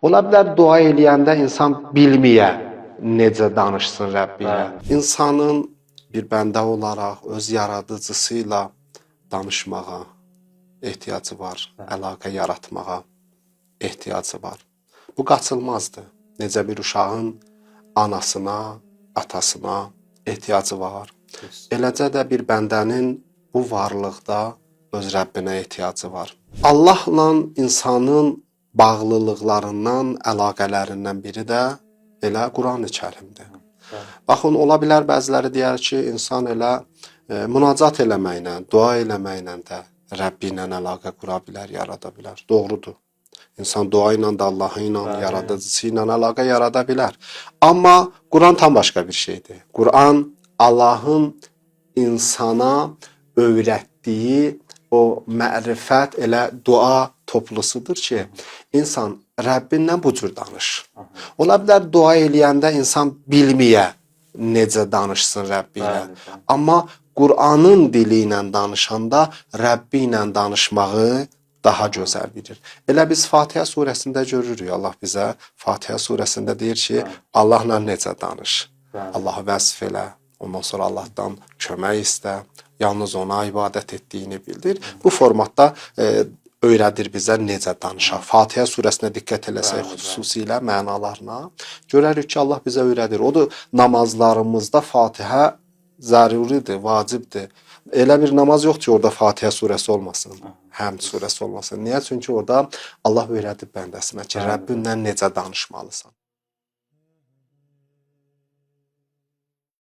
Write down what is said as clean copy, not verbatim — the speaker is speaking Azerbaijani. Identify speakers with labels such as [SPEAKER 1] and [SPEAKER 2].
[SPEAKER 1] Ola bilər dua eləyəndə insan bilməyə necə danışsın Rəbbi ilə.
[SPEAKER 2] Bəli.
[SPEAKER 1] İnsanın bir bəndə olaraq öz yaradıcısı ilə danışmağa ehtiyacı var, əlaqə yaratmağa ehtiyacı var. Bu qaçılmazdır. Necə bir uşağın anasına, atasına ehtiyacı var. Eləcə də bir bəndənin bu varlıqda öz Rəbbinə ehtiyacı var. Allahla insanın bağlılıqlarından, əlaqələrindən biri də elə Quran-ı Kərimdir. Baxın, ola bilər bəziləri deyər ki, insan elə münacat eləməklə, dua eləməklə də Rəbbi ilə əlaqə qura bilər, yarada bilər. Doğrudur. İnsan dua ilə də Allahı ilə, yaradıcısı ilə əlaqə yarada bilər. Amma Quran tam başqa bir şeydir. Quran Allahın insana öyrətdiyi o mərifət elə dua toplusudur ki, insan Rəbbindən bu cür danış. Ola bilər dua eləyəndə insan bilməyə necə danışsın Rəbbi ilə. Amma Quranın dili ilə danışanda Rəbbi ilə danışmağı daha gözəl bilir. Elə biz Fatihə surəsində görürük. Allah bizə Fatihə surəsində deyir ki, Allahla necə danış. Allahı vəsf elə. Ondan sonra Allahdan kömək istə. Yalnız ona ibadət etdiyini bildir. Bu formatda öyrədir bizə necə danışaq. Fatihə surəsinə diqqət eləsək xüsusilə mənalarına görərik ki, Allah bizə öyrədir. Odur, namazlarımızda Fatihə zəruridir, vacibdir. Elə bir namaz yoxdur ki, orada Fatihə surəsi olmasın, Həmd surəsi olmasın. Niyə? Çünki orada Allah öyrədib bəndəsinə ki, Rəbbinlə necə danışmalısan.